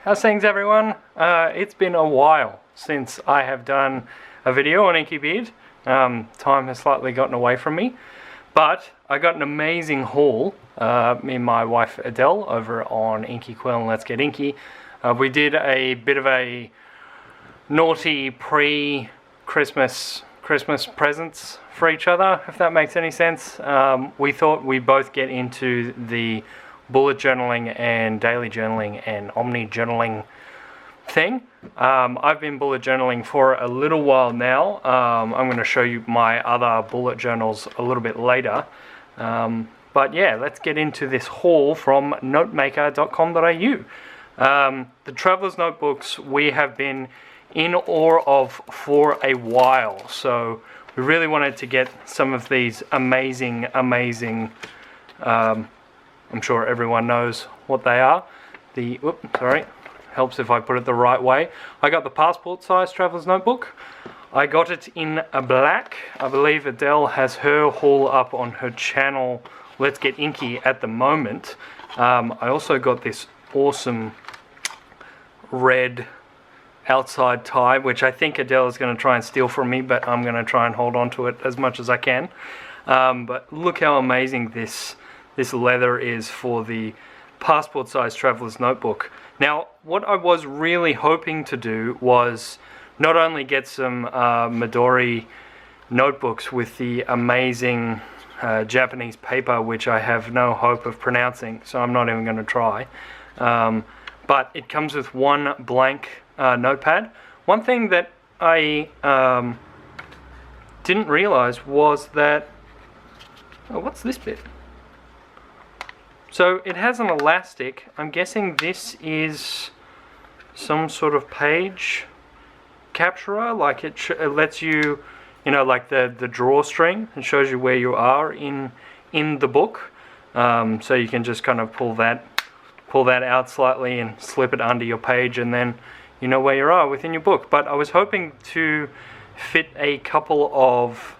how's things everyone? It's been a while since I have done a video on Inky Beard. Time has slightly gotten away from me, but I got an amazing haul. Me and my wife Adele over on Inky Quill and Let's Get Inky. We did a bit of a naughty pre-Christmas presents for each other, if that makes any sense. We thought we'd both get into the bullet journaling and daily journaling and omni journaling thing. I've been bullet journaling for a little while now. I'm going to show you my other bullet journals a little bit later. But yeah, let's get into this haul from notemaker.com.au. The Traveler's Notebooks we have been in awe of for a while, so we really wanted to get some of these amazing I'm sure everyone knows what they are. Helps if I put it the right way. I got the passport size Traveler's Notebook. I got it in a black. I believe Adele has her haul up on her channel Let's Get Inky at the moment. I also got this awesome red outside tie, which I think Adele is going to try and steal from me, but I'm going to try and hold on to it as much as I can. But look how amazing this leather is for the passport size Traveler's Notebook. Now, what I was really hoping to do was not only get some Midori notebooks with the amazing Japanese paper, which I have no hope of pronouncing, so I'm not even going to try. But it comes with one blank notepad. One thing that I didn't realize was that... Oh, what's this bit? So it has an elastic. I'm guessing this is some sort of page capturer, like it lets you, like the drawstring, and shows you where you are in the book. So you can just kind of pull that out slightly and slip it under your page, and then you know where you are within your book. But I was hoping to fit a couple of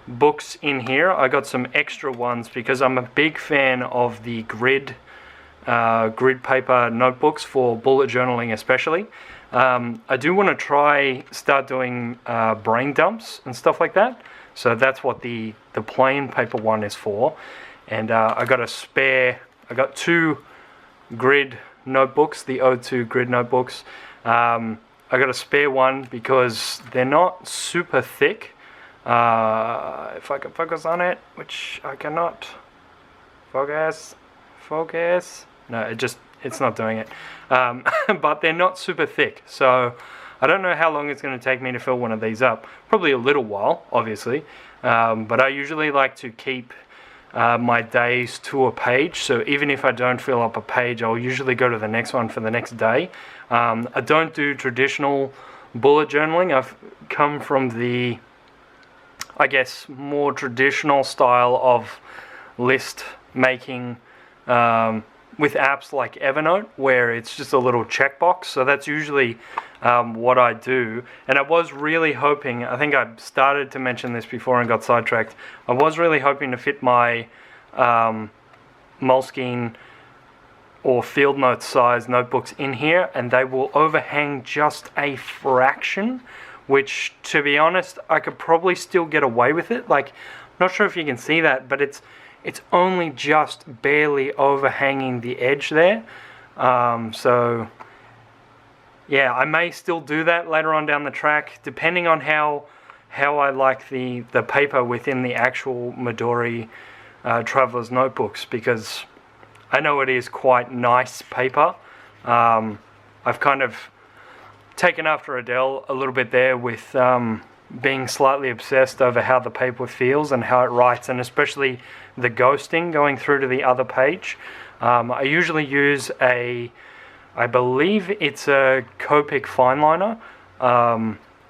books in here. I got some extra ones because I'm a big fan of the grid paper notebooks for bullet journaling especially. I do want to start doing brain dumps and stuff like that, so that's what the plain paper one is for. And I got two grid notebooks, the O2 grid notebooks. I got a spare one because they're not super thick. If I can focus on it, which I cannot. Focus. No, it's not doing it. But they're not super thick, so I don't know how long it's going to take me to fill one of these up. Probably a little while, obviously. But I usually like to keep my days to a page, so even if I don't fill up a page, I'll usually go to the next one for the next day. I don't do traditional bullet journaling. I've come from the, I guess, more traditional style of list making with apps like Evernote, where it's just a little checkbox. So that's usually what I do. And I was really hoping, I think I started to mention this before and got sidetracked, I was really hoping to fit my Moleskine or Field Notes size notebooks in here, and they will overhang just a fraction, which, to be honest, I could probably still get away with it. Like, I'm not sure if you can see that, but it's only just barely overhanging the edge there. So yeah, I may still do that later on down the track, depending on how I like the paper within the actual Midori Traveler's Notebooks, because I know it is quite nice paper. I've kind of taken after Adele a little bit there with being slightly obsessed over how the paper feels and how it writes, and especially the ghosting going through to the other page. I usually use I believe it's a Copic fineliner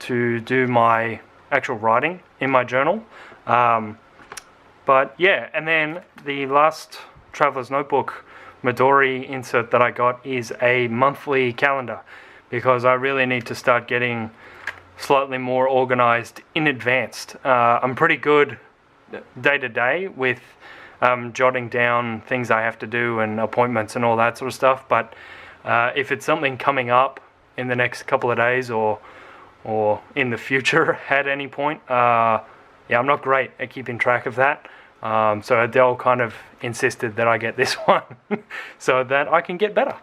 to do my actual writing in my journal. But yeah, and then the last Traveler's Notebook Midori insert that I got is a monthly calendar, because I really need to start getting slightly more organized in advance. I'm pretty good day to day with jotting down things I have to do and appointments and all that sort of stuff, but If it's something coming up in the next couple of days or in the future at any point, yeah, I'm not great at keeping track of that. So Adele kind of insisted that I get this one so that I can get better.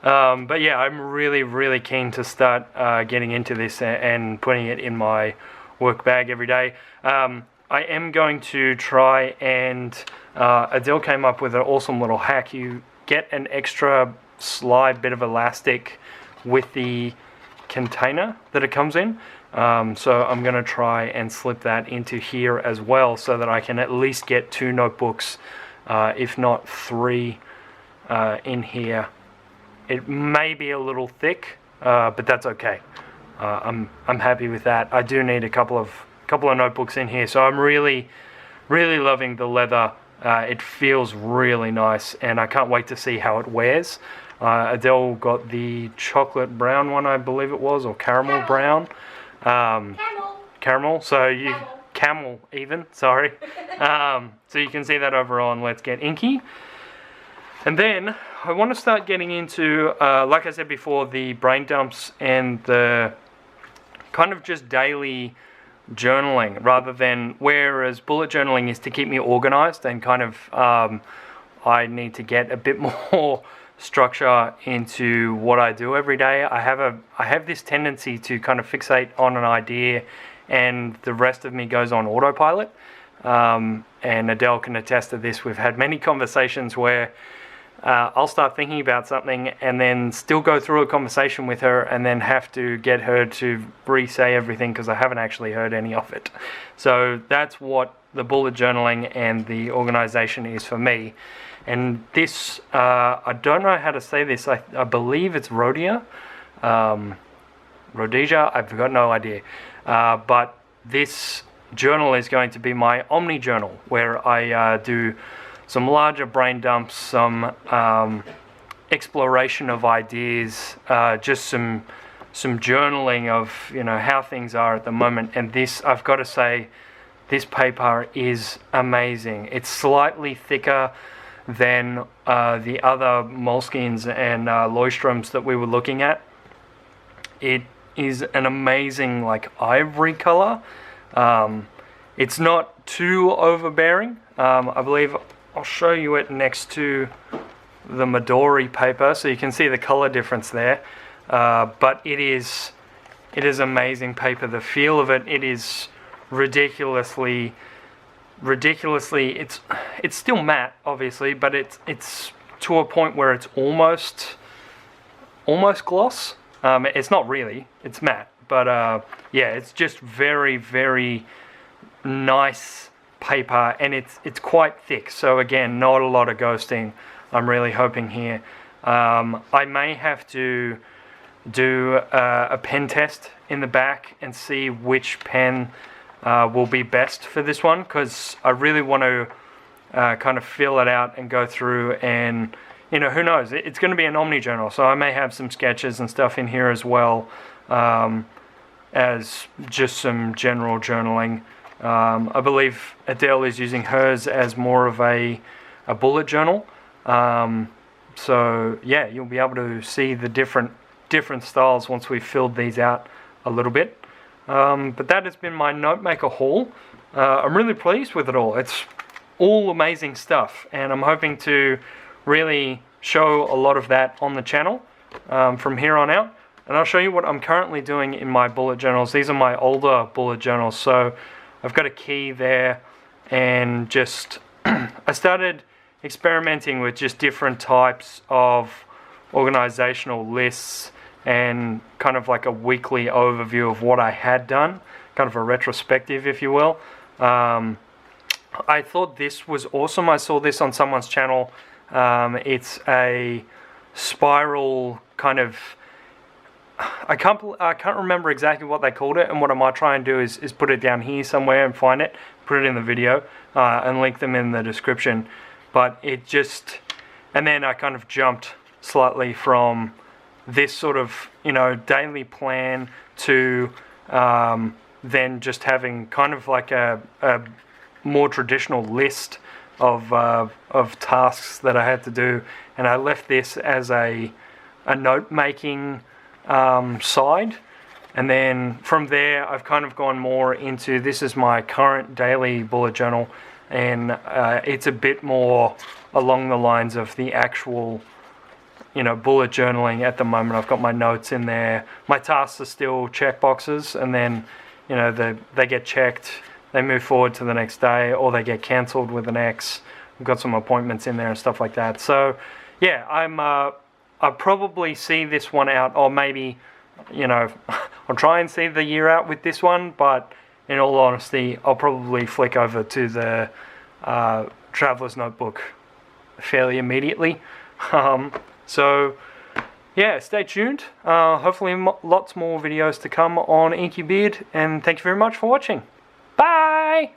But yeah, I'm really keen to start getting into this and putting it in my work bag every day. I am going to try and Adele came up with an awesome little hack. You get an extra slide bit of elastic with the container that it comes in. So I'm going to try and slip that into here as well so that I can at least get 2 notebooks, if not 3, in here. It may be a little thick, but that's okay. I'm happy with that. I do need a couple of notebooks in here, so I'm really loving the leather. It feels really nice, and I can't wait to see how it wears. Adele got the chocolate brown one, I believe it was, or caramel brown. Caramel. So you camel even. Sorry. So you can see that over on Let's Get Inky. And then I want to start getting into, like I said before, the brain dumps and the kind of just daily journaling, rather than, whereas bullet journaling is to keep me organized and kind of I need to get a bit more structure into what I do every day. I have this tendency to kind of fixate on an idea and the rest of me goes on autopilot. And Adele can attest to this. We've had many conversations where I'll start thinking about something and then still go through a conversation with her and then have to get her to re-say everything because I haven't actually heard any of it. So that's what the bullet journaling and the organization is for me. And this, I don't know how to say this, I believe it's Rhodia. Rhodia, I've got no idea. But this journal is going to be my Omni journal, where I do some larger brain dumps, some exploration of ideas, just some journaling of, how things are at the moment. And this, I've got to say, this paper is amazing. It's slightly thicker than the other Moleskines and Leustroms that we were looking at. It is an amazing ivory color. It's not too overbearing. I believe I'll show you it next to the Midori paper so you can see the color difference there. But it is amazing paper. The feel of it is ridiculously, it's still matte obviously, but it's to a point where it's almost gloss. It's not really, it's matte, but yeah, it's just very nice paper, and it's quite thick, so again, not a lot of ghosting. I'm really hoping here. I may have to do a pen test in the back and see which pen will be best for this one, because I really want to kind of fill it out and go through, and who knows, it's going to be an Omni journal, so I may have some sketches and stuff in here as well, as just some general journaling. I believe Adele is using hers as more of a bullet journal, so yeah, you'll be able to see the different styles once we've filled these out a little bit. But that has been my Notemaker haul. I'm really pleased with it all. It's all amazing stuff, and I'm hoping to really show a lot of that on the channel from here on out. And I'll show you what I'm currently doing in my bullet journals. These are my older bullet journals, so I've got a key there, and just I started experimenting with just different types of organizational lists and kind of like a weekly overview of what I had done, kind of a retrospective, if you will. I thought this was awesome. I saw this on someone's channel. It's a spiral kind of, I can't remember exactly what they called it, and what I might try and do is put it down here somewhere and find it, put it in the video, and link them in the description. But it just, and then I kind of jumped slightly from this sort of, daily plan to then just having kind of like a more traditional list of tasks that I had to do, and I left this as a a note making side, and then from there I've kind of gone more into, this is my current daily bullet journal, and it's a bit more along the lines of the actual, you know, bullet journaling at the moment. I've got my notes in there. My tasks are still check boxes, and then, you know, they get checked, they move forward to the next day, or they get cancelled with an X. I've got some appointments in there and stuff like that. So yeah, I'll probably see this one out, or maybe, you know, I'll try and see the year out with this one, but in all honesty, I'll probably flick over to the Traveler's Notebook fairly immediately. So yeah, stay tuned. Hopefully lots more videos to come on Inky Beard, and thank you very much for watching. Bye!